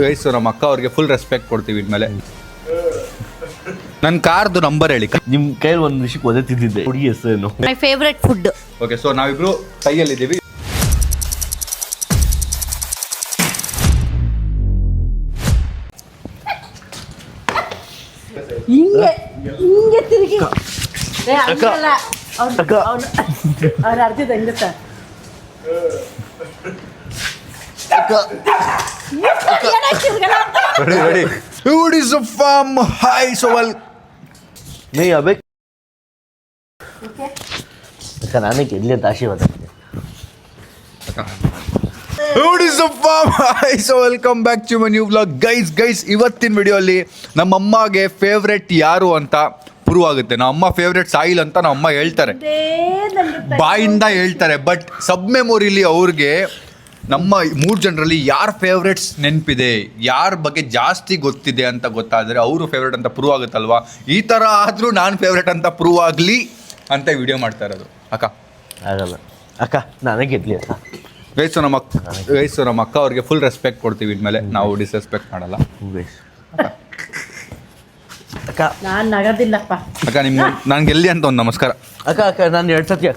Guys ನಮ್ಮ ಅಕ್ಕ ಅವ್ರಿಗೆ ಫುಲ್ ರೆಸ್ಪೆಕ್ಟ್ ಕೊಡ್ತೀವಿ ಇನ್ಮೇಲೆ. ನನ್ನ ಕಾರ್ದು ನಂಬರ್ ಹೇಳಿ. ನಿಮ್ಮ ಕೈಯಲ್ಲಿ ಒಂದು ವಿಷಯಕ್ಕೆ ಒದೆತಿದ್ದೆ ಹುಡುಗಿ ಹೆಸರೇನು? My favourite food. Okay, so ನಾವಿಬ್ರು ಕೈಯಲ್ಲಿದ್ದೀವಿ. ಹಿಂಗೆ ತಿರುಗಿ ಅಕ್ಕ ಅವ್ರ ಅರ್ಧಿದ ಹೆಂಗ sir ready It is a farm high so well नहीं अबे अक्का नाने ಗೆಲ್ಲಿ ಅಂತ ಆಶೀರ್ವಾದ It is a farm high so welcome back to my new vlog guys ಇವತ್ತಿನ ವಿಡಿಯೋ ಅಲ್ಲಿ ನಮ್ಮ ಅಮ್ಮಗೆ ಫೇವರೇಟ್ ಯಾರು ಅಂತ ಪ್ರೂವ್ ಆಗುತ್ತೆ. ನಮ್ಮ ಅಮ್ಮ ಫೇವರೇಟ್ ಸಾಯಿಲ್ ಅಂತ ನಮ್ಮ ಅಮ್ಮ ಹೇಳ್ತಾರೆ, ಬಾಯಿಂದ ಹೇಳ್ತಾರೆ. ಬಟ್ ಸಬ್ ಮೆಮೊರಿಲಿ ಅವ್ರಿಗೆ ನಮ್ಮ 3 ಜನರಲ್ಲಿ ಯಾರ ಫೇವ್ರೇಟ್ಸ್ ನೆನಪಿದೆ, ಯಾರ ಬಗ್ಗೆ ಜಾಸ್ತಿ ಗೊತ್ತಿದೆ ಅಂತ ಗೊತ್ತಾದರೆ ಅವರು ಫೇವ್ರೇಟ್ ಅಂತ ಪ್ರೂವ್ ಆಗುತ್ತಲ್ವಾ. ಈ ಥರ ಆದರೂ ನಾನು ಫೇವ್ರೇಟ್ ಅಂತ ಪ್ರೂವ್ ಆಗಲಿ ಅಂತ ವಿಡಿಯೋ ಮಾಡ್ತಾ ಇರೋದು. ಅಕ್ಕ ಆಗಲ್ಲ ಅಕ್ಕ, ನಾನೇ ಗೆದ್ಲಿ ಅಕ್ಕ. ಗೈಸು ನಮ್ಮ ಅಕ್ಕ ಅವ್ರಿಗೆ ಫುಲ್ ರೆಸ್ಪೆಕ್ಟ್ ಕೊಡ್ತೀವಿ ಇನ್ಮೇಲೆ, ನಾವು ಡಿಸ್ರೆಸ್ಪೆಕ್ಟ್ ಮಾಡಲ್ಲ. ಅಕ್ಕ ನಾನು ನಗದಿಲ್ಲಪ್ಪ. ಅಕ್ಕ ನಿಮ್ಗೆ ನಾನು ಗೆಲ್ಲಿ ಅಂತ ಒಂದು ನಮಸ್ಕಾರ. ಅಕ್ಕ ಅಕ್ಕ ನಾನು 2 ಸತಿ.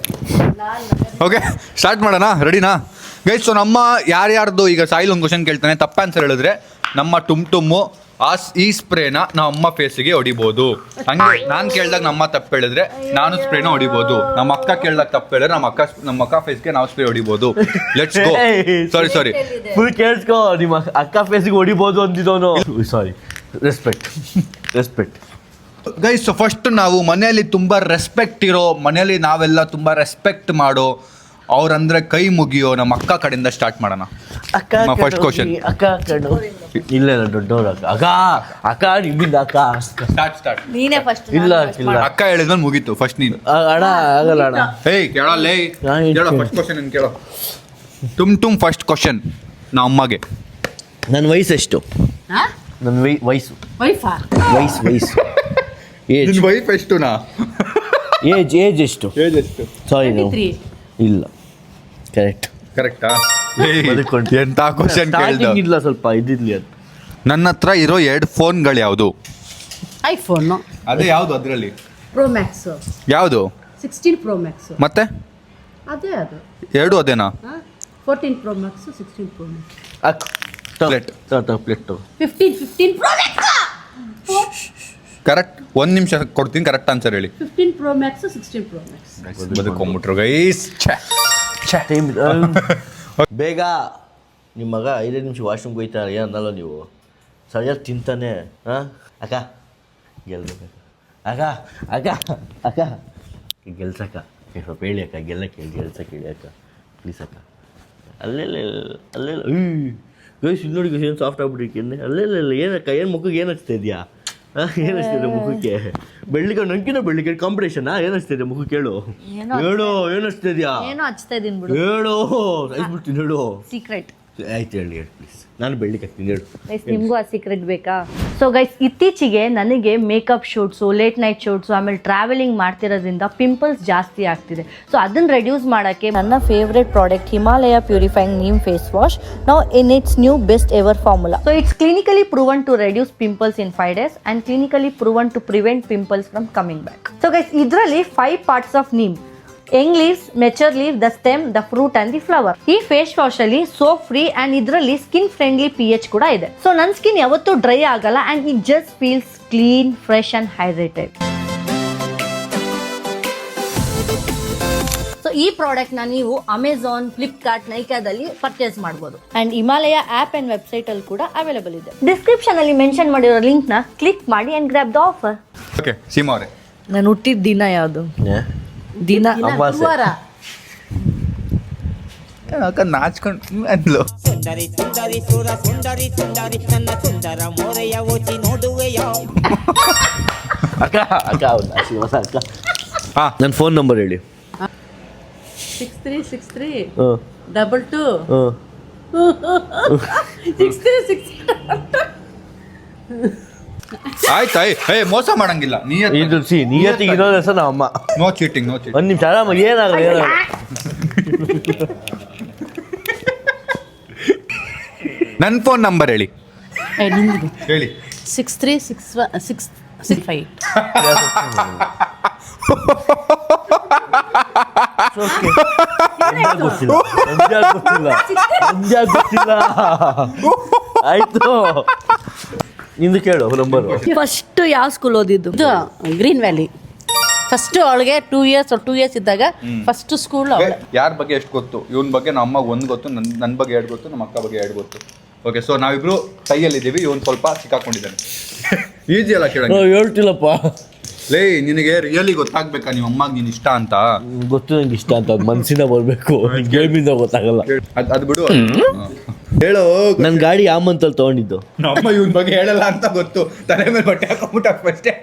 ಓಕೆ ಸ್ಟಾರ್ಟ್ ಮಾಡೋಣ, ರೆಡಿನಾ ಗೈಸ್? ಸೊ ನಮ್ಮ ಯಾರ್ಯಾರ್ದು ಈಗ ಸಾಯಿಲ್ ಒಂದು ಕ್ವಶನ್ ಕೇಳ್ತಾನೆ, ತಪ್ಪ ಆನ್ಸರ್ ಹೇಳಿದ್ರೆ ನಮ್ಮ ಟುಮ್ಮು ಈ ಸ್ಪ್ರೇನ ನಮ್ಮ ಅಮ್ಮ ಫೇಸಿಗೆ ಹೊಡಿಬೋದು. ಹಂಗೆ ನಾನು ಕೇಳಿದಾಗ ನಮ್ಮ ತಪ್ಪು ಹೇಳಿದ್ರೆ ನಾನು ಸ್ಪ್ರೇನ ಹೊಡಿಬೋದು. ನಮ್ಮ ಅಕ್ಕ ಕೇಳಿದಾಗ ತಪ್ಪು ಹೇಳಿದ್ರೆ ನಮ್ಮ ಅಕ್ಕ ಫೇಸ್ಗೆ ನಾವು ಸ್ಪ್ರೇ ಹೊಡಿಬೋದು. Let's go. ಸಾರಿ ಫುಲ್ ಕೇಳಿಸ್ಕೋ, ನಿಮ್ಮ ಅಕ್ಕ ಫೇಸಿಗೆ ಹೊಡಿಬೋದು ಅಂದಿದ್ದೋನು. Sorry, respect guys. So first ನಾವು ಮನೆಯಲ್ಲಿ ತುಂಬ ರೆಸ್ಪೆಕ್ಟ್ ಇರೋ, ಮನೆಯಲ್ಲಿ ನಾವೆಲ್ಲ ತುಂಬ ರೆಸ್ಪೆಕ್ಟ್ ಮಾಡೋ ಅವ್ರಂದ್ರೆ ಕೈ ಮುಗಿಯೋ ನಮ್ಮ ಅಕ್ಕ ಕಡೆಯಿಂದ ಸ್ಟಾರ್ಟ್ ಮಾಡೋಣ. ಅಕ್ಕ ಫಸ್ಟ್ ಕ್ವಶನ್. ಅಕ್ಕ ಕಣ್ಣು ಇಲ್ಲ ದೊಡ್ಡವ್ರ ಅಕ್ಕ ಅಕ್ಕ ನಿಮ್ಮಿಂದ ಅಕ್ಕ ಸ್ಟಾರ್ಟ್ ನೀನೇ ಫಸ್ಟ್. ಇಲ್ಲ ಅಕ್ಕ ಹೇಳಿದ್ಮೇಲೆ ಮುಗೀತು. ಫಸ್ಟ್ ನೀನು. ಅಣ್ಣ ಆಗಲ್ಲ ಅಣ್ಣ. ಹೇಯ್ ಕೇಳಲ್ಲ, ಕೇಳೋ ಫಸ್ಟ್ ಕ್ವಶನ್ ಏನು ಕೇಳೋ. ಟುಮ್ ಫಸ್ಟ್ ಕ್ವಶನ್ ನಮ್ಮ ಅಮ್ಮಗೆ. ನನ್ನ ವಯಸ್ಸು ಎಷ್ಟು? ನನ್ನ ವಯಸ್ಸು ವೈಫಾ ಏಜ್ ನಿನ್ನ ವೈಫ್ ಎಷ್ಟುನಾ? ಏಜ್ ಎಷ್ಟು? ಸಾರಿ ಇಲ್ಲ ಕರೆಕ್ಟಾ? ಎಂತ ಕ್ವಶನ್ ಕೇಳ್ದ. ಇಲ್ಲ ಸ್ವಲ್ಪ ಇದಿರ್ಲಿ ಅಂತ. ನನ್ನ ಹತ್ರ ಇರೋ 2 ಫೋನ್ಗಳು ಯಾವುದು? ಐಫೋನ್. ಅದೇ ಯಾವುದು ಅದರಲ್ಲಿ? Pro max. ಯಾವುದು? 16 ಪ್ರೋ ಮ್ಯಾಕ್ಸ್. ಮತ್ತೆ ಅದೇ ಅದು ಎರಡು ಅದೇನಾ? 14 pro max, 16 pro max. Plate 15 pro max. Correct. 1 ನಿಮಿಷ ಕೊಡ್ತೀನಿ, ಕರೆಕ್ಟ್ ಆನ್ಸರ್ ಹೇಳಿ. 15 ಪ್ರೋ ಮ್ಯಾಕ್ಸ್, 16 ಪ್ರೋ ಮ್ಯಾಕ್ಸ್. ಬದುಕೊಂಬಿಟ್ರು ಗೈಸ್. ಬೇಗ ನಿಮ್ಮ ಮಗ 5 ನಿಮಿಷ ವಾಶ್ರೂಮ್ಗೆ ಹೋಯ್ತಾರೆ ಏನಲ್ಲ ನೀವು ಸರಿಯಾಗಿ ತಿಂತಾನೆ. ಹಾಂ ಅಕ್ಕ ಗೆಲ್ಬೇಕು ಅಕ್ಕ ಅಕ್ಕ ಅಕ್ಕ ಗೆಲ್ಸಕ್ಕ ಸ್ವಲ್ಪ ಹೇಳಿ ಅಕ್ಕ, ಗೆಲ್ಸಕ್ಕೆ ಹೇಳಿ ಅಕ್ಕ ಪ್ಲೀಸ್ ಅಕ್ಕ. ಅಲ್ಲೆಲ್ಲ ಗೈಸ್ ಇಲ್ಲಿ ನೋಡಿ ಏನು ಸಾಫ್ಟ್ ಆಗ್ಬಿಟ್ಟಿಕ್ಕೆ. ಅಲ್ಲೆಲ್ಲ ಏನಕ್ಕ, ಏನು ಮುಖಕ್ಕೆ ಏನು ಹಚ್ತಾ ಇದೆಯಾ? ಏನು ಹಚ್ತಿದೆ ಮುಖಕ್ಕೆ? ಬೆಳ್ಳಿಗೆ ನಂಗಿನ ಬೆಳ್ಳಿಗೆ ಕಾಂಪಿಟೇಷನ್ ಏನು ಹಚ್ತಿದೆ ಮುಖಕ್ಕೆ? ಹೇಳು ಏನು ಹಚ್ತಾ ಇದೆಯಾ? ಏನೋ ಹಚ್ತಾ ಇದೀನಿ ಬಿಡು. ಹೇಳು ಬಿಡ್ತೀನಿ, ಹೇಳು. ಸೀಕ್ರೆಟ್ ಆಯ್ತು ಹೇಳಿ ಪ್ಲೀಸ್. ನಾನು ಬೆಳ್ಳಿಗೆ ಹಾಕ್ತೀನಿ, ಹೇಳು. ನಿಮಗೂ ಆ ಸೀಕ್ರೆಟ್ ಬೇಕಾ? ಸೊ ಗೈಸ್, ಇತ್ತೀಚೆಗೆ ನನಗೆ makeup shoots, late night shoots, ಆಮೇಲೆ ಟ್ರಾವೆಲಿಂಗ್ ಮಾಡ್ತಿರೋದ್ರಿಂದ ಪಿಂಪಲ್ಸ್ ಜಾಸ್ತಿ ಆಗ್ತಿದೆ. ಸೊ ಅದನ್ನು ರೆಡ್ಯೂಸ್ ಮಾಡೋಕ್ಕೆ ನನ್ನ favourite product Himalaya purifying neem face wash now in its new best ever formula. So it's clinically proven to reduce pimples in 5 days and clinically proven to prevent pimples from coming back. So guys, ಇದರಲ್ಲಿ 5 parts of neem: young leaves, mature leaf, the stem, the fruit and the flower. ಈ face wash ಅಲ್ಲಿ soap free and ಇದರಲ್ಲಿ skin friendly pH ಕೂಡ ಇದೆ. So ನನ್ನ skin ಯಾವತ್ತೂ dry ಆಗಲ್ಲ and it just feels clean, fresh and hydrated. So ಈ product ನ ನೀವು ಅಮೆಝಾನ್, ಫ್ಲಿಪ್ಕಾರ್ಟ್, ನೈಕಾದಲ್ಲಿ ಪರ್ಚೇಸ್ ಮಾಡಬಹುದು and Himalaya app and website ಅಲ್ಲಿ ಕೂಡ ಅವೈಲೇಬಲ್ ಇದೆ. ಡಿಸ್ಕ್ರಿಪ್ಷನ್ ಅಲ್ಲಿ ಮೆನ್ಷನ್ ಮಾಡಿರೋ ಲಿಂಕ್ ನ ಕ್ಲಿಕ್ ಮಾಡಿ and grab the offer. Okay Seema ಅವರೇ, ನಾನು ಹುಟ್ಟಿದ ದಿನ ಯಾವುದು? ದಿನ ಗುರುವಾರ. ಅಕ್ಕ ನಾಚ್ಕೊಂಡು ಅಂದ್ಲು. ಸುಂದರಿ ಸುಂದರಿ ಸುರ ಸುಂದರಿ ಸುಂದರಿ ನನ್ನ ಸುಂದರ ಮೋರೆಯ ಓಚಿ ನೋಡುವೆಯೋ. ಅಕ್ಕ ಅಕ್ಕ ಹೊಸ ಅಕ್ಕ. ನನ್ನ ಫೋನ್ ನಂಬರ್ ಹೇಳಿ. 6363 22 6362. ಆಯ್ತಾ? ಮೋಸ ಮಾಡಂಗಿಲ್ಲ. ನಿಯತ್ತಿಗೆ ಇನ್ನೊಂದು ಹೆಸರು ನಮ್ಮ ಅಮ್ಮ. No cheating. ಒಂದು ನಿಮಿಷ ಆರಾಮಾಗಿ ಏನಾಗಲ್ಲ. ನನ್ನ ಫೋನ್ ನಂಬರ್ ಹೇಳಿ ನಿಂದು ಹೇಳಿ 636165. ಗೊತ್ತಿಲ್ಲ ಆಯ್ತು ನಿಂದು ಕೇಳು ನಂಬರು. ಫಸ್ಟ್ ಯಾವ ಸ್ಕೂಲ್ ಓದಿದ್ದು? ಇದು ಗ್ರೀನ್ ವ್ಯಾಲಿ. ಫಸ್ಟ್ ಅವಳಿಗೆ 2 ಇಯರ್ಸ್ ಇದ್ದಾಗ ಫಸ್ಟ್ ಸ್ಕೂಲ್ ಅವಳು. ಯಾರ ಬಗ್ಗೆ ಎಷ್ಟು ಗೊತ್ತು? ಇವನ್ ಬಗ್ಗೆ ನಮ್ಮ ಅಮ್ಮಗೆ ಒಂದು ಗೊತ್ತು, ನನ್ನ ಬಗ್ಗೆ 2 ಗೊತ್ತು, ನಮ್ಮ ಅಕ್ಕ ಬಗ್ಗೆ 2 ಗೊತ್ತು. ಓಕೆ, ಸೊ ನಾವಿಬ್ರು ಕೈಯಲ್ಲಿದ್ದೀವಿ. ಇವನ್ ಸ್ವಲ್ಪ ಸಿಕ್ಕಾಕೊಂಡಿದ್ದಾನೆ. ಈಜಿ ಅಲ್ಲ ಕೇಳಂಗ. ಹೇಳ್ತಿಲ್ಲಪ್ಪ. ಲೇ, ನಿನಗೆ ರಿಯಲಿ ಗೊತ್ತಾಗ್ಬೇಕಾ ನಿಮ್ಮ ಅಮ್ಮಗೆ ನೀನು ಇಷ್ಟ ಅಂತ? ಗೊತ್ತು ನಂಗೆ ಇಷ್ಟ ಅಂತ, ಅದು ಮನ್ಸಿಂದ ಬರಬೇಕು, ಗೇಮಿಂದ ಗೊತ್ತಾಗಲ್ಲ. ಅದು ಬಿಡು, ಹೇಳು. ನನ್ನ ಗಾಡಿ ಯಾವ ಮಂತಲ್ಲಿ ತೊಗೊಂಡಿದ್ದು? ನಮ್ಮ ಇವನ್ ಬಗ್ಗೆ ಹೇಳಲ್ಲ ಅಂತ ಗೊತ್ತು. ತಲೆ ಮೇಲೆ ಬಟ್ಟೆ ಹಾಕೊಂಡ್ಬಿಟ್ಟು ಫಸ್ಟೇ.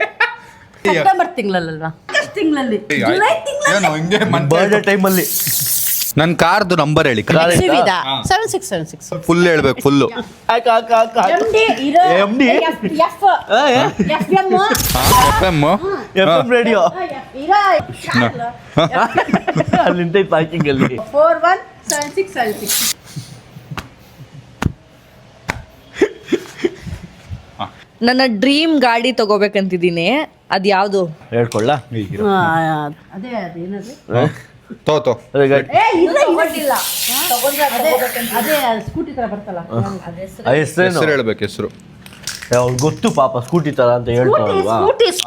ಸೆಪ್ಟೆಂಬರ್ ತಿಂಗಳಲ್ವಾ? ತಿಂಗಳಲ್ಲಿ ಏನು ಹಿಂಗೆ ಬರ್ಡೇ ಟೈಮಲ್ಲಿ. ನನ್ನ ಕಾರ್ದು ನಂಬರ್ ಹೇಳಿ. 7676. ಫುಲ್ ಹೇಳ್ಬೇಕು, ಫುಲ್ಲು. FM ರೇಡಿಯೋ ಅಲ್ಲಿಂದ ಪಾರ್ಕಿಂಗ್ ಅಲ್ಲಿ. 417676. ನನ್ನ ಡ್ರೀಮ್ ಗಾಡಿ ತಗೋಬೇಕಂತಿದ್ದೀನಿ. ಅದು ಯಾವುದು ಹೇಳ್ಕೊಳ್ಳ. ಅದೇ ಅದೇನದು ತೋ ಅದೇ ಸ್ಕೂಟಿ ತರ ಬರ್ತಲ್ಲ. ಹೆಸರೇನು ಹೆಸರು ಹೇಳ್ಬೇಕು, ಹೆಸರು. ಅವ್ರು ಗೊತ್ತು ಪಾಪ ಸ್ಕೂಟಿ ತರ ಅಂತ ಹೇಳ್ತಾರಲ್ವಾ.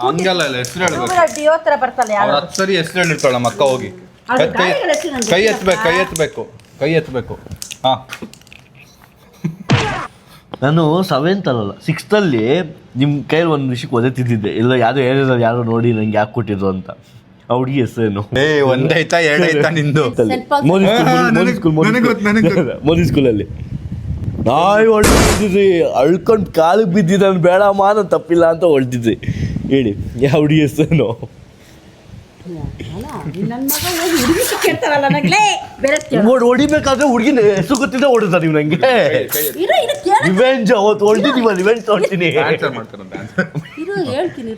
ಹಂಗಲ್ಲ, ಹೆಸರು ಹೇಳ್ಬೇಕು. ಡಿಯೋ ತರ ಬರ್ತಲ್ಲ. ಅವ್ರ 10 ಸರಿ ಹೆಸರು ಹೇಳಿರ್ತಾಳ ನಮ್ಮ ಅಕ್ಕ. ಹೋಗಿ ಕೈ ಎತ್ತಬೇಕು. ಹಾ, ನಾನು 7th ಅಲ್ಲ 6th ಅಲ್ಲಿ ನಿಮ್ಮ ಕೈಯಲ್ಲಿ ಒಂದು ವಿಷಯಕ್ಕೆ ಒದೆತಿದ್ದೆ. ಇಲ್ಲ ಯಾವುದೋ ಹೇಳಿದ್ರು, ಯಾರೋ ನೋಡಿ ನಂಗೆ ಯಾಕೆ ಕೊಟ್ಟಿದ್ರು ಅಂತ. ಆ ಹುಡುಗಿ ಹೆಸರೇನು? ಒಂದೈತಾ 2 ಐತಾ ನಿಂದು? ಮೋದಿ ಸ್ಕೂಲಲ್ಲಿ ನಾಯಿ ಹೊಳ್ತಿದ್ರಿ, ಅಳ್ಕೊಂಡು ಕಾಲಿಗೆ ಬಿದ್ದಿದ್ದ. ನಾನು ಬೇಡಮ್ಮ, ನಾನು ತಪ್ಪಿಲ್ಲ ಅಂತ ಹೊಳ್ತಿದ್ರಿ. ಹೇಳಿ ಯಾವ ಹುಡುಗಿ ಹೆಸರೇನು? ಹೊಡಿಬೇಕಾದ್ರೆ ಹುಡುಗಿನ ಹೆಸರು ಗೊತ್ತಿದ್ದ ಹೊಡಿತಾರೆ ನೀವು ನಂಗೆ. ರಿವೆಂಜ್ ಅವತ್ತು ಹೊಳ್ತಿದ್ದೀವ, ರಿವೆಂಜ್ ತೊಗೊಳ್ತೀನಿ. ಹೇಳ್ತೀನಿ.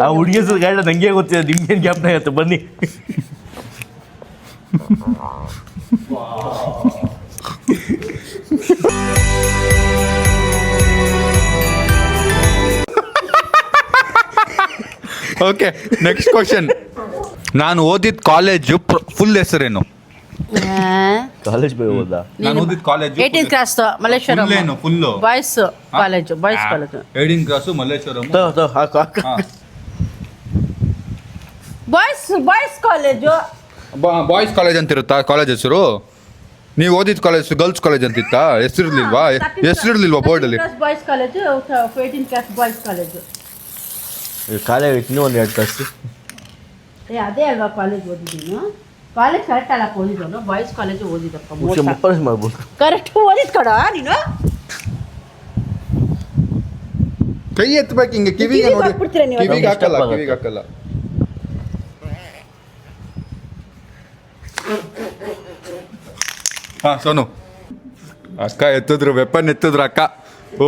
ಆ ಹುಡುಗಿ ಹೆಸರು ಗಾಡಿ ನಂಗೆ ಗೊತ್ತಿದೆ, ನಿಮ್ಗೇನು ಜ್ಞಾಪನ ಆಗುತ್ತೆ ಬನ್ನಿ. Okay, next question. ನಾನು ಓದಿದ ಕಾಲೇಜು ಫುಲ್ ಹೆಸರೇನು? ಕಾಲೇಜ್ ಬೈ ಹೋದ. ನಾನು ಓದಿದ college 18th class Malleshwaram. Full boys college. 18th class Malleshwaram. ಹಾಕು ಹಾಕು. Boys college. ಬಾಯ್ಸ್ ಕಾಲೇಜ್ ಅಂತ ಇರುತ್ತಾ ಕಾಲೇಜ್ ಹೆಸರು? ನೀವು ಓದಿದ ಕಾಲೇಜ್ ಗರ್ಲ್ಸ್ ಕಾಲೇಜ್ ಅಂತಿತ್ತಾ? ಹೆಸರಿರ್ಲಿಲ್ವಾ ಬೋರ್ಡಲ್ಲಿ? Boys college. 18th class boys college. College ಇನ್ನೂ ಒಂದು 2 ಕ್ಲಾಸ್. ಅದೇ ಅಲ್ವಾ ಕಾಲೇಜ್ ಓದಿದ್ದೀನಿ. ಕಾಲೇಜ್ ಕರೆಕ್ಟ್ ಅಲ್ಲ ಓದಿದ್ದವನು. Boys college ಓದಿದಪ್ಪ. ಮಾಡ್ಬೋದು. ಕರೆಕ್ಟ್ ಓದಿದ್ ಕಡ ನೀನು. ಕೈ ಎತ್ತಬೇಕು ಹಿಂಗೆ, ಕಿವಿಗೆ ನೋಡಿ. ಹಾಕ್ಬಿಡ್ತೀರಾ ನೀವು? ಕಿವಿಗೆ ಹಾಕಲ್ಲ. ಹಾ, ಸೋನು ಅಕ್ಕ ಎತ್ತಿದ್ರು, ವೆಪನ್ ಎತ್ತಿದ್ರು ಅಕ್ಕ. ಓ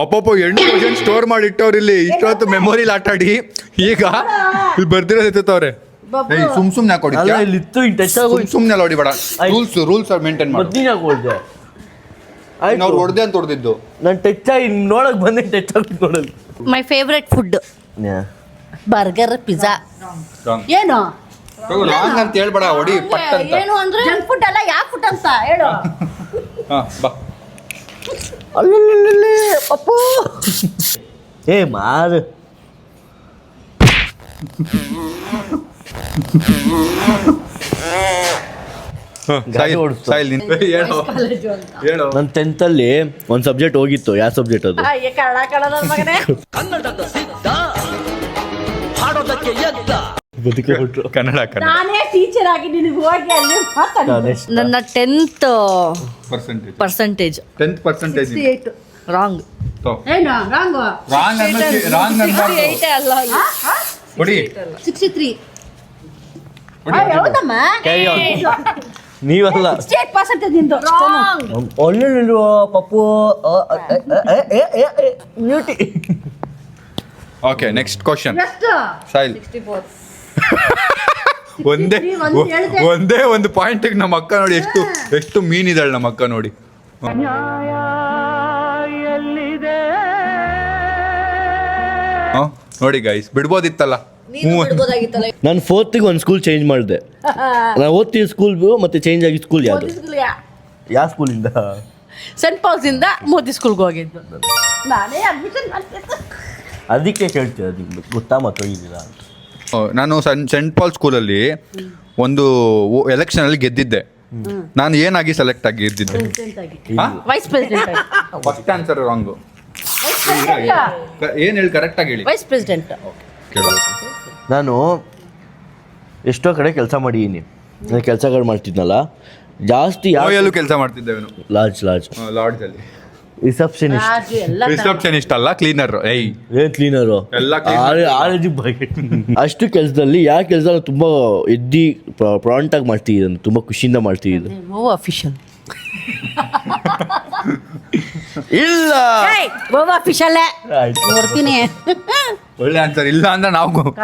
ಅಪ್ಪಪ್ಪ 8 ಕ್ವಶನ್ ಸ್ಟೋರ್ ಮಾಡಿ ಇಟ್ಟವ್ರು ಇಲ್ಲಿ. ಇಷ್ಟೊತ್ತು ಮೆಮೊರಿಲಿ ಆಟಾಡಿ ಈಗ ಇಲ್ಲಿ ಬರ್ದಿರೋದು ಎತ್ತವ್ರೆ. ಸುಮ್ನೆ ಹಾಕೊಡಿ, ಇಲ್ಲಿ ಇತ್ತು ಟಚ್ ಆಗೋಯ್ತು. ಸುಮ್ನೆ ಹೊಡಿಬೇಡ. ರೂಲ್ಸ್ ಮೇಂಟೈನ್ ಮಾಡಿ. ಮದ್ದಿನ ಹಾಕೊಳ್ದೆ ಅವ್ರು ಹೊಡೆದೆ ಅಂತ ಹೊಡೆದಿದ್ದು. ನಾನು ಟಚ್ ಆಗಿ ನೋಡಕ್ ಬಂದೆ, ಟಚ್ ಆಗಿ ನೋಡಲ್ಲ. My favourite food burger, pizza. ಏನು ಲಾಂಗ್ ಅಂತ ಹೇಳ್ಬೇಡ, ಹೊಡಿ ಪಟ್ ಅಂತ. ಏನು ಅಂದ್ರೆ ಜಂಕ್ ಫುಡ್ ಅಲ್ಲ. ಯಾವ ಫುಡ್ ಅಂತ ಹೇಳು. ಹಾ, ಬಾ. ಅಲ್ಲೇ ಅಪ್ಪ ಏ ಮಾರು. ನನ್ನ 10th ಅಲ್ಲಿ ಒಂದು ಸಬ್ಜೆಕ್ಟ್ ಹೋಗಿತ್ತು. ಯಾವ ಸಬ್ಜೆಕ್ಟ್ ಅದು? ಕನ್ನಡ ಬದುಕಿಬಿಟ್ರು. ಕನ್ನಡ. ನಾನೇ ಟೀಚರ್ ಆಗಿ ನಿನಗೆ ಹೋಗಿ ಅಲ್ಲಿ ನನ್ನ 10th ಪರ್ಸೆಂಟೇಜ್ 68. ರಾಂಗ್. ಏನು ರಾಂಗ್? ಹೊಡಿ 63. ಹೊಡಿ. ಹೌದಮ್ಮ. ನೀವಲ್ಲ 68% ನಿಂದು. ಒಳ್ಳೆಲ್ವ Pappu beauty. Okay, next question. ಎಷ್ಟು? ಸಾಯಿಲ್ 64. ಒಂದೇ ಒಂದು ಪಾಯಿಂಟಿಗೆ ನಮ್ಮ ಅಕ್ಕ ನೋಡಿ ಎಷ್ಟು ಮೀನಿದಾಳೆ ನಮ್ಮ ಅಕ್ಕ ನೋಡಿ. ನೋಡಿ ಗೈಸ್ ಬಿಡ್ಬೋದಿತ್ತಲ್ಲ. ನಾನು 4th ಒಂದು ಸ್ಕೂಲ್ ಚೇಂಜ್ ಮಾಡಿದೆ. ನಾನು ಓದ್ತಿದ್ದ ಸ್ಕೂಲ್ ಮತ್ತೆ ಚೇಂಜ್ ಆಗಿ ಸ್ಕೂಲ್ ಯಾವುದು? ಯಾವ ಸ್ಕೂಲಿಂದ? ಸೆಂಟ್ ಪಾಲ್ಸಿಂದ ಮೋದಿ ಸ್ಕೂಲ್ಗೆ ಹೋಗಿದ್ದು. ನಾನೇ ಅಡ್ಮಿಷನ್ ಮಾಡ್ತಿದ್ದೆ. ಅದಕ್ಕೆ ಕೇಳ್ತೀರ ನಿಮ್ಗೆ ಗೊತ್ತಾ ಮತ್ತೆ ಹೋಗಿದ್ದೀರಾ ಅಂತ. ನಾನು ಸೆಂಟ್ ಪಾಲ್ ಸ್ಕೂಲಲ್ಲಿ ಒಂದು ಎಲೆಕ್ಷನಲ್ಲಿ ಗೆದ್ದಿದ್ದೆ. ನಾನು ಏನಾಗಿ ಸೆಲೆಕ್ಟ್ ಆಗಿ ಗೆದ್ದಿದ್ದೆ? Vice president. First answer wrong. ಏನು ಹೇಳಿ ಕರೆಕ್ಟಾಗಿ ಹೇಳಿ. Vice president. ನಾನು ಎಷ್ಟೋ ಕಡೆ ಕೆಲಸ ಮಾಡಿದ್ದೀನಿ. ನಾನು ಕೆಲಸಗಳು ಮಾಡ್ತಿದ್ನಲ್ಲ ಜಾಸ್ತಿ. ಎಲ್ಲೂ ಕೆಲಸ ಮಾಡ್ತಿದ್ದೇವೆ ಲಾಡ್ಜ್ ಲಾಡ್ಜಲ್ಲಿ. ರಿಸೆಪ್ಷನಿಸ್ಟ್. ರಿಸೆಪ್ಷನಿಸ್ಟ್ ಅಲ್ಲ, ಕ್ಲೀನರ್. ಏನ್ ಕ್ಲೀನರು? ಎಲ್ಲ ಅಷ್ಟು ಕೆಲಸದಲ್ಲಿ ಯಾವ ಕೆಲಸ ತುಂಬಾ ಎದ್ದಿ ಪ್ರಾಂಟ್ ಆಗಿ ಮಾಡ್ತಿದ್ದೀನಿ, ತುಂಬಾ ಖುಷಿಯಿಂದ ಮಾಡ್ತಿದ್ದೀನಿ. ಗೋವಾ ಅಫಿಷಿಯಲ್. ಇಲ್ಲ ಗೋವಾ ಅಫಿಷಿಯಲ್ ನೋಡ್ತೀನಿ. ಒಳ್ಳೆ ಆನ್ಸರ್. ಇಲ್ಲ ಅಂದ್ರೆ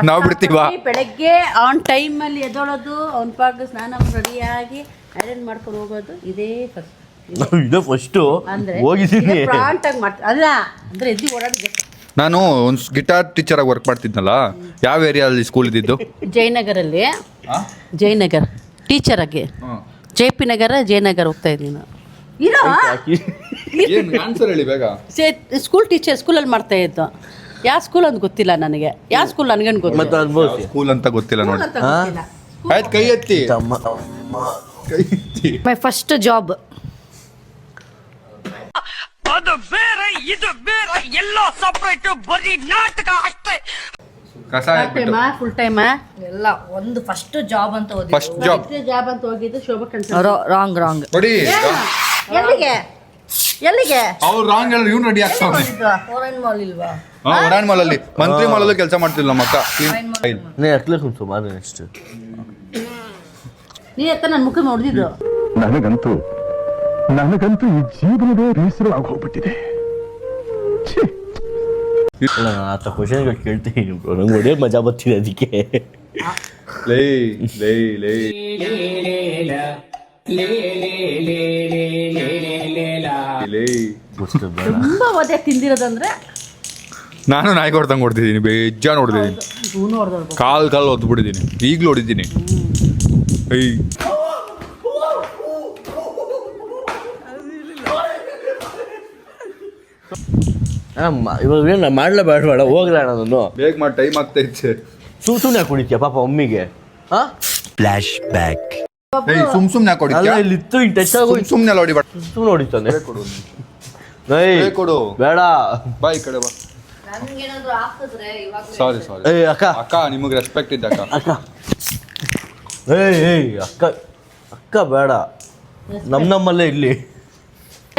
ನಾವು ಬಿಡ್ತೀವ. ಬೆಳಗ್ಗೆ ಆನ್ ಟೈಮಲ್ಲಿ ಎದ್ದೋಳೋದು, ಅವ್ನ ಪಾಗ ಸ್ನಾನ ರೆಡಿಯಾಗಿ ಐರನ್ ಮಾಡ್ಕೊಂಡು ಹೋಗೋದು, ಇದೇ ಫಸ್ಟ್. ಇದು ಫಸ್ಟು ಹೋಗಿದ್ದೀನಿ. ಪ್ರಾಂಟ್ ಆಗಿ ಮಾಡ್ತೀನಿ. ಅಲ್ಲ ಅಂದ್ರೆ ಎದ್ದು ಓಡಾಡಿ. ನಾನು ಒಂದು ಗಿಟಾರ್ ಟೀಚರ್ ಆಗಿ ವರ್ಕ್ ಮಾಡ್ತಿದ್ನಲ್ಲ. ಯಾವ ಏರಿಯಾದಲ್ಲಿ ಸ್ಕೂಲ್ ಇದ್ದಿದ್ದು? ಜಯನಗರಲ್ಲಿ. ಜಯನಗರ್ ಟೀಚರ್ ಆಗಿ. JP ನಗರ ಜಯನಗರ್ ಹೋಗ್ತಾ ಇದ್ದೀನಿ. ಆನ್ಸರ್ ಹೇಳಿ ಬೇಗ. ಸ್ಕೂಲ್ ಟೀಚರ್ ಸ್ಕೂಲಲ್ಲಿ ಮಾಡ್ತಾ ಇದ್ದು. ಯಾವ ಸ್ಕೂಲ್ ಅಂತ ಗೊತ್ತಿಲ್ಲ ನನಗೆ. ಯಾವ ಸ್ಕೂಲ್ ನನಗೇನು ಗೊತ್ತಿಲ್ಲ. ಸ್ಕೂಲ್ ಅಂತ ಗೊತ್ತಿಲ್ಲ ನೋಡಿ. ಆಯ್ತು, ಕೈ ಎತ್ತಿ. ಕೈ ಎತ್ತಿ. My first job. ಅದು ಬೇರೆ ಇದು ಬೇರೆ ಎಲ್ಲ ಸಪರೇಟ್, ಬರೀ ನಾಟಕ ಅಷ್ಟೇ. ಕಸ ಫುಲ್ ಟೈಮ್ ಎಲ್ಲ ಒಂದು ಫಸ್ಟ್ ಜಾಬ್ ಅಂತ ಓದಿ. ಫಸ್ಟ್ ಜಾಬ್ ಅಂತ ಹೋಗಿದ್ದು ಶೋಭಾ ರಾಂಗ್ ನೋಡಿ. ಎಲ್ಲಿಗೆ ಅವ್ರು ರಾಂಗ್ ಹೇಳಿ ಇವ್ನು ರೆಡಿ ಆಗ್ತಾವ. ಫಾರಿನ್ ಮಾಲ್ ಇಲ್ವಾ? ಒರಾನ್ ಮಾಲಲ್ಲಿ, ಮಂತ್ರಿ ಮಾಲಲ್ಲೂ ಕೆಲಸ ಮಾಡ್ತಿಲ್ಲ ನಮ್ಮ ಅಕ್ಕ. ಸುಮಾರು ನೆಕ್ಸ್ಟ್ ನೀ ಎತ್ತ ನನ್ನ ಮುಖ ನೋಡಿದ್ದು. ನನಗಂತೂ ಈ ಜೀವನವೇ ಬೇಸರವಾಗಿ ಹೋಗ್ಬಿಟ್ಟಿದೆ. ಆತ ಕ್ವಶನ್ಗಳು ಕೇಳ್ತೀನಿ, ನಂಗೆ ಹೊಡೆಯೋಕೆ ಮಜಾ ಬರ್ತಿದೆ ಅದಕ್ಕೆ. ತುಂಬಾ ಒದೆ ತಿಂದಿರೋದಂದ್ರೆ ನಾನು ನಾಯಿ ಹೊಡ್ದಂಗೆ ಹೊಡ್ತಿದ್ದೀನಿ, ಬೇಜಾನ್ ಹೊಡ್ದಿದ್ದೀನಿ. ಕಾಲ್ ಹೊದ್ಬಿಟ್ಟಿದ್ದೀನಿ, ಈಗಲೂ ಹೊಡಿದ್ದೀನಿ. ಇವಾಗ ಏನು ಮಾಡಲೇಬೇಡ, ಹೋಗ್ಲ ನಾನು ಬೇಗ ಮಾಡಿ, ಟೈಮ್ ಆಗ್ತಾ ಇচ্ছে. ಸುಮ್ಮನೆ ಕುಡಿತೀಯ ಪಾಪ ಒಮ್ಮಿಗೆ. Flash back. ಸುಮ್ನೆ ಹಾಕೊಡಿದ್ಯಾ? ಇಲ್ಲಿ ಇತ್ತು ಹಿಂಗೆ ಟಚ್ ಆಗೋ ಸುಮ್ಮನೆ ಹೊಡಿಬೇಡ. ಸುಮ್ಮನೆ ಹೊಡಿತಾನೆ. ಕೊಡು. ಬೇಡ, ಬಾಯ್ ಕಡೆ ಬಾ. ಸಾರಿ ಅಕ್ಕ ಅಕ್ಕ, ನಿಮಗೆ ರೆಸ್ಪೆಕ್ಟ್ ಇದೆ ಅಕ್ಕ. ಅಕ್ಕ ಬೇಡ, ನಮ್ಮಲ್ಲೇ ಇಲ್ಲಿ.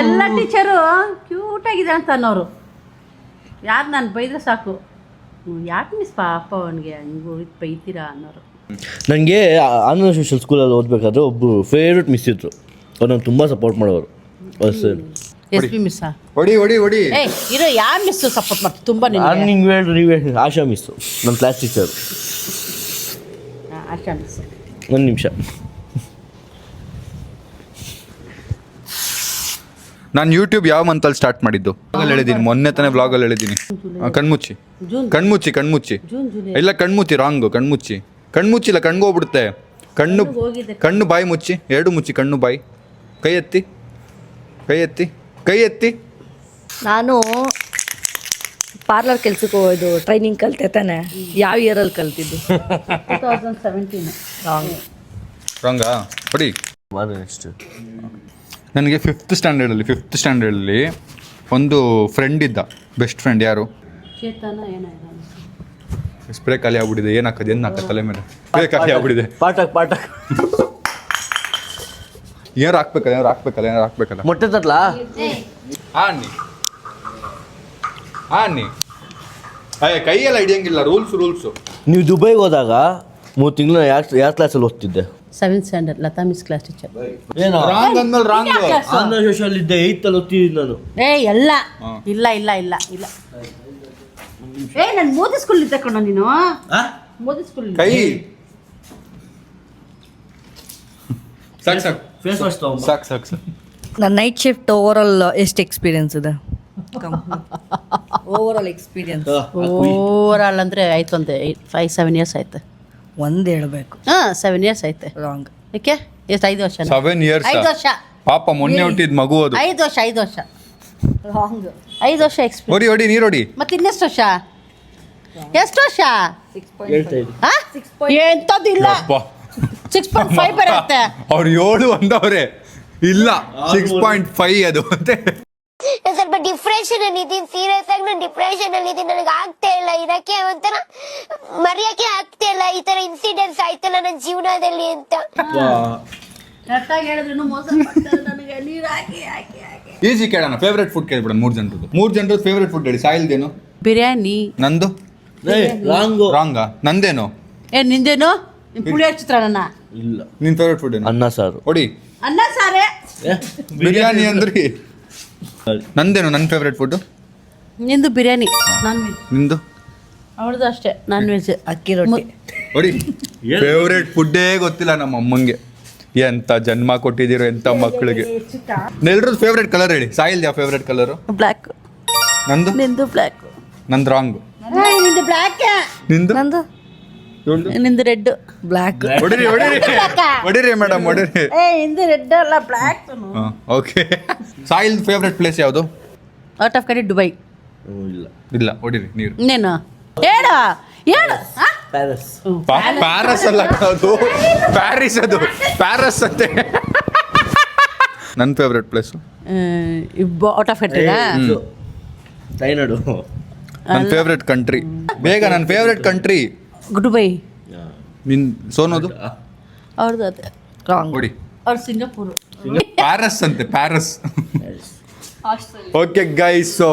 ಎಲ್ಲ ಟೀಚರು ಕ್ಯೂಟ್ ಆಗಿದೆ ಅಂತ ಅನ್ನೋರು. ಯಾರು ನಾನು ಬೈದ್ರೆ ಸಾಕು, ಯಾಕೆ ಮಿಸ್ ಪಾಪ ಅವನಿಗೆ ಹಂಗೆ ಹೋಗಿದ್ದು ಬೈತೀರಾ ಅನ್ನೋರು. ನನಗೆ ಆನಂದ ಸೋಷಿಯಲ್ ಸ್ಕೂಲಲ್ಲಿ ಓದಬೇಕಾದ್ರೆ ಒಬ್ಬರು ಫೇವ್ರೆಟ್ ಮಿಸ್ ಇದ್ರು. ಅವ್ರು ನಾನು ತುಂಬ ಸಪೋರ್ಟ್ ಮಾಡೋರು. SP miss. ಹೊಡಿ ಇರೋ ಯಾವ ಮಿಸ್ ಸಪೋರ್ಟ್ ಮಾಡ್ತೀವಿ ತುಂಬ? ನೀವೇ ಆಶಾ ಮಿಸ್ಸು, ನನ್ನ ಕ್ಲಾಸ್ ಟೀಚರ್. ಆಶಾ ಮಿಸ್. ಒಂದು ನಿಮಿಷ. ನಾನು ಯೂಟ್ಯೂಬ್ ಯಾವ ಮಂತಲ್ಲಿ ಸ್ಟಾರ್ಟ್ ಮಾಡಿದ್ದು ಹೇಳಿದ್ದೀನಿ, ಮೊನ್ನೆ ತಾನೇ ಬ್ಲಾಗಲ್ಲಿ ಹೇಳಿದ್ದೀನಿ. ಕಣ್ಮುಚ್ಚಿ. ಇಲ್ಲ ಕಣ್ಮುಚ್ಚಿ, ರಾಂಗು. ಕಣ್ಮುಚ್ಚಿಲ್ಲ, ಕಣ್ಗೆ ಹೋಗ್ಬಿಡುತ್ತೆ. ಕಣ್ಣು ಬಾಯಿ ಮುಚ್ಚಿ, ಎರಡು ಮುಚ್ಚಿ, ಕಣ್ಣು ಬಾಯಿ. ಕೈ ಎತ್ತಿ. ನಾನು ಪಾರ್ಲರ್ ಕೆಲ್ಸಕ್ಕೆ ಹೋಗೋದು ಟ್ರೈನಿಂಗ್ ಕಲ್ತೆ ತಾನೆ. ಯಾವ ಇಯರಲ್ಲಿ ಕಲ್ತಿದ್ದು? 2017. ರಾಂಗಾ? ಹೊಡಿ. ನೆಕ್ಸ್ಟ್ ನನಗೆ ಫಿಫ್ತ್ ಸ್ಟ್ಯಾಂಡರ್ಡಲ್ಲಿ ಒಂದು ಫ್ರೆಂಡ್ ಇದ್ದ, ಬೆಸ್ಟ್ ಫ್ರೆಂಡ್. ಯಾರು? ಚೇತನ. ಏನಾಯ್ತು? ಸ್ಪ್ರೇ ಖಾಲಿ ಆಗ್ಬಿಟ್ಟಿದೆ. ಏನು ತಲೆ ಮೇಲೆ ಸ್ಪ್ರೇ ಖಾಲಿ ಆಗ್ಬಿಟ್ಟಿದೆ. ಪಾಠಕ್ ಏನಾರು ಹಾಕ್ಬೇಕಲ್ಲ. ಮೊಟ್ಟೆ ತರ್ಲಾ? ಅನ್ನಿ ಕೈಯೆಲ್ಲ ಹಿಡಿಯಂಗಿಲ್ಲ. ರೂಲ್ಸು. ನೀವು ದುಬೈಗೆ ಹೋದಾಗ 3 ತಿಂಗಳು ಯಾವ ಕ್ಲಾಸಲ್ಲಿ ಓದ್ತಿದ್ದೆ? 7th standard. Latha miss class teacher. ಏನೋ ರಾಂಗ್ ಅಂದ್ಮೇಲೆ ರಾಂಗ್. ಆನಂದ ಸೋಷಿಯಲ್ ಇದ್ದೆ, 8th ಅಲ್ಲಿ ಓದ್ತಿದ್ದೀನಿ ನಾನು. ಎಲ್ಲ ಇಲ್ಲ. ನಾನು ಮೋದಿ ಸ್ಕೂಲ್ ಇದ್ದೆ ಕಣ. ನೀನು ಮೋದಿ ಸ್ಕೂಲ್ ಕೈ ಸಾಕು. ಫೇಸ್ ವಾಶ್ ಸಾಕು. ನನ್ನ ನೈಟ್ ಶಿಫ್ಟ್ ಓವರಾಲ್ ಎಷ್ಟು ಎಕ್ಸ್ಪೀರಿಯನ್ಸ್ ಇದೆ ಓವರಾಲ್ ಎಕ್ಸ್ಪೀರಿಯನ್ಸ್ ಓವರಾಲ್ ಅಂದರೆ ಆಯ್ತು ಒಂದು 5-7 ಇಯರ್ಸ್ ಆಯ್ತು. ಒಂದು ಹೇಳಬೇಕು 7 ಇಯರ್ಸ್ ಐತೆ. ರಾಂಗ್. ಏಕೆ ಎಷ್ಟು 5 ವರ್ಷ 7 years 5 ವರ್ಷ ಪಾಪ ಮೊನ್ನೆ ಹುಟ್ಟಿದ ಮಗು ಅದು 5 ವರ್ಷ 5 ವರ್ಷ ರಾಂಗ್. 5 ವರ್ಷ ಎಕ್ಸ್ಪೀರಿಯನ್ಸ್. ಹೊಡಿ ಹೊಡಿ ನೀರು ಹೊಡಿ. ಮತ್ತೆ ಇನ್ನೆಷ್ಟು ವರ್ಷ ಎಷ್ಟು ವರ್ಷ ಹೇಳ್ತಾ ಇದ್ದೀನಿ. ಎಂಥದ್ದಿಲ್ಲ 6.5 ಬರುತ್ತೆ. ಅವ್ರು 7 ಅಂದವ್ರೆ ಇಲ್ಲ 6.5 ಅದು ಮತ್ತೆ ಸ್ವಲ್ಪ ಡಿಪ್ರೆಷನ್ ಅಲ್ಲಿ ಇದೀನಿ, ಸೀರಿಯಸ್ ಆಗಿ ನಾನು ಡಿಪ್ರೆಷನ್ ಅಲ್ಲಿ ಇದೀನಿ. ನನಗೆ ಆಗ್ತಾ ಇಲ್ಲ ಇರಕ್ಕೆ, ಒಂಥರ ಮರೆಯಕ್ಕೆ ಆಗ್ತಾ ಇಲ್ಲ. ಈ ತರ ಇನ್ಸಿಡೆಂಟ್ಸ್ ಆಯ್ತಲ್ಲ ನನ್ನ ಜೀವನದಲ್ಲಿ ಅಂತ. ಕರೆಕ್ಟಾಗಿ ಹೇಳಿದ್ರು ಮೋಸ ಮಾಡ್ತಾರೆ ನನಗೆ. ನೀರು ಹಾಕಿ ಹಾಕಿ ಹಾಕಿ. ಈಸಿ ಕೇಳೋಣ. ಫೇವ್ರೆಟ್ ಫುಡ್ ಕೇಳ್ಬಿಡೋಣ. 3 ಜನರದ್ದು ಫೇವ್ರೆಟ್ ಫುಡ್ ಹೇಳಿ. ಸಾಯಿಲ್ದೇನು? ಬಿರಿಯಾನಿ. ನಂದು ರಾಂಗು. ರಾಂಗಾ? ನಂದೇನು? ನಿಂದೇನು? ಪುಳಿಯೋಗರೆ ಚಿತ್ರಾನ್ನ. ಇಲ್ಲ. ನಿನ್ ಫೇವ್ರೆಟ್ ಫುಡ್ ಏನು? ಅನ್ನ ಸಾರು. ಹೊಡಿ. ಅನ್ನ ಸಾರೇ. ಬಿರಿಯಾನಿ ಅಂದ್ರಿ. ನಂದೇನು ನನ್ನ ಫೇವ್ರೆಟ್ ಫುಡ್? ನಿಂದು ಬಿರಿಯಾನಿ. Non veg. ನಿಂದು? ಅವಳದು ಅಷ್ಟೇ ನಾನ್ ವೆಜ್. ಅಕ್ಕಿ ರೊಟ್ಟಿ. ಹೊಡಿ. ಫೇವ್ರೆಟ್ ಫುಡ್ಡೇ ಗೊತ್ತಿಲ್ಲ ನಮ್ಮ ಅಮ್ಮಂಗೆ. ಎಂತ ಜನ್ಮ ಕೊಟ್ಟಿದ್ದೀರೋ ಎಂತ ಮಕ್ಕಳಿಗೆ. ಎಲ್ರದ್ದು ಫೇವ್ರೆಟ್ ಕಲರ್ ಹೇಳಿ. ಸಾಯಿಲ್ ಯಾವ ಫೇವ್ರೆಟ್ ಕಲರು? ಬ್ಲ್ಯಾಕ್. ನಂದು? ನಿಂದು ಬ್ಲ್ಯಾಕ್. ನಂದು ರಾಂಗ್. ನಿಂದು ಬ್ಲ್ಯಾಕ್. ನಿಂದು? ನಂದು ನಿಂದು ರೆಡ್. ಬ್ಲ್ಯಾಕ್. ಹೊಡಿರಿ ಹೊಡಿರಿ ಹೊಡಿರಿ ಮೇಡಮ್ ಹೊಡಿರಿ. ನಿಂದು ರೆಡ್ ಅಲ್ಲ black. Okay. Sahil favourite place ಯಾವುದು? Out of country Dubai. ಇಲ್ಲ. ಇಲ್ಲ ಹೊಡಿರಿ ನೀರು. ಇನ್ನೇನು ಹೇಳು ಹೇಳು. ಪ್ಯಾರಿಸ್. ಪ್ಯಾರಿಸ್ ಅಲ್ಲ ಅದು, ಪ್ಯಾರಿಸ್ ಅದು, ಪ್ಯಾರಿಸ್ ಅಂತೆ. ನನ್ನ ಫೇವ್ರೆಟ್ ಪ್ಲೇಸು ಔಟ್ ಆಫ್ ಕಂಟ್ರಿನಾ? ತಾಯ್ನಾಡು. ನನ್ನ ಫೇವ್ರೆಟ್ ಕಂಟ್ರಿ. ಬೇಗ ನನ್ನ ಫೇವ್ರೆಟ್ ಕಂಟ್ರಿ. ದುಬೈ. ನಿನ್ ಸೋನೋದು? ಅವ್ರದ್ದು ಅದೇ ರಾಂಗ್. ಹೊಡಿ. ಅವ್ರು ಸಿಂಗಾಪುರ್. ಪ್ಯಾರಿಸ್ ಅಂತೆ, ಪ್ಯಾರಿಸ್. ಓಕೆ ಗೈಸ್, ಸೊ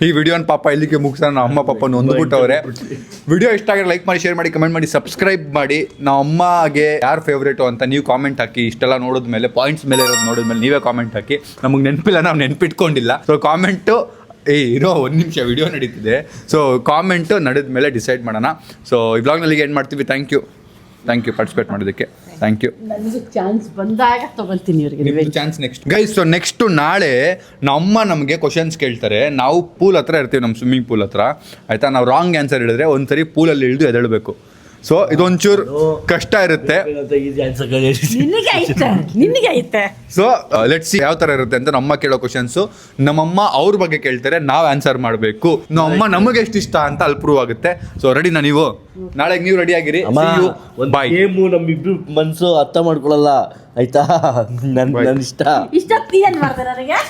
ಈ ವಿಡಿಯೋನ ಪಾಪ ಇಲ್ಲಿಗೆ ಮುಗಿಸೋಣ. ನಮ್ಮ ಅಮ್ಮ ಪಾಪ ನೊಂದ್ಬಿಟ್ಟವ್ರೆ. ವಿಡಿಯೋ ಇಷ್ಟ ಆಗಿರೋ ಲೈಕ್ ಮಾಡಿ, ಶೇರ್ ಮಾಡಿ, ಕಮೆಂಟ್ ಮಾಡಿ, ಸಬ್ಸ್ಕ್ರೈಬ್ ಮಾಡಿ. ನಮ್ಮ ಅಮ್ಮಗೆ ಯಾರು ಫೇವ್ರೇಟು ಅಂತ ನೀವು ಕಾಮೆಂಟ್ ಹಾಕಿ. ಇಷ್ಟೆಲ್ಲ ನೋಡಿದ್ಮೇಲೆ ಪಾಯಿಂಟ್ಸ್ ಮೇಲೆ ಇರೋದು ನೋಡಿದ್ಮೇಲೆ ನೀವೇ ಕಾಮೆಂಟ್ ಹಾಕಿ. ನಮಗೆ ನೆನಪಿಲ್ಲ, ನಾವು ನೆನ್ಪಿಟ್ಕೊಂಡಿಲ್ಲ. ಸೊ ಕಾಮೆಂಟು ಇರೋ 1 ನಿಮಿಷ ವಿಡಿಯೋ ನಡೀತಿದೆ. ಸೊ ಕಾಮೆಂಟು ನಡೆದ ಮೇಲೆ ಡಿಸೈಡ್ ಮಾಡೋಣ. ಸೊ ಈ ಬ್ಲಾಗ್ನಲ್ಲಿಗೆ ಏನು ಮಾಡ್ತೀವಿ. ಥ್ಯಾಂಕ್ ಯು ಪಾರ್ಟಿಸಿಪೇಟ್ ಮಾಡೋದಕ್ಕೆ. Thank you. ನನಗೆ ಚಾನ್ಸ್ ಬಂದಾಗ ತಗೊಳ್ತೀನಿ ಇವ್ರಿಗೆ chance next guys. So next ನಾಳೆ ನಮ್ಮ ನಮಗೆ ಕ್ವಶನ್ಸ್ ಕೇಳ್ತಾರೆ. ನಾವು ಪೂಲ್ ಹತ್ರ ಇರ್ತೀವಿ, ನಮ್ಮ ಸ್ವಿಮ್ಮಿಂಗ್ ಪೂಲ್ ಹತ್ರ. ಆಯಿತಾ? ನಾವು ರಾಂಗ್ ಆನ್ಸರ್ ಹೇಳಿದ್ರೆ ಒಂದ್ಸರಿ ಪೂಲಲ್ಲಿ ಇಳಿದು ಎದ್ದೇಳಬೇಕು. ಸೊ ಇದೊಂಚೂರು ಕಷ್ಟ ಇರುತ್ತೆ. ನಿನಗೆ ಐತೆ. ಸೊ ಲೆಟ್ಸ್ ಸಿ ಯಾವ ಥರ ಇರುತ್ತೆ ಅಂತ. ನಮ್ಮ ಕೇಳೋ ಕ್ವಶನ್ಸು ನಮ್ಮಮ್ಮ ಅವ್ರ ಬಗ್ಗೆ ಕೇಳ್ತಾರೆ, ನಾವು ಆನ್ಸರ್ ಮಾಡಬೇಕು. ನಮ್ಮಮ್ಮ ನಮಗೆ ಎಷ್ಟು ಇಷ್ಟ ಅಂತ ಅಲ್ಲಿ ಪ್ರೂವ್ ಆಗುತ್ತೆ. ಸೊ ರೆಡಿನಾ ನೀವು? ನಾಳೆ ನೀವು ರೆಡಿ ಆಗಿರಿ. ಬಾಯ್. ಗೇಮು ನಮ್ಮಿಬ್ರು ಮನಸ್ಸು ಅರ್ಥ ಮಾಡ್ಕೊಳ್ಳಲ್ಲ ಆಯ್ತಾ? ನನ್ನ ಇಷ್ಟ ಇಷ್ಟ ಏನು ಮಾಡ್ತಾರೆ ನನಗೆ?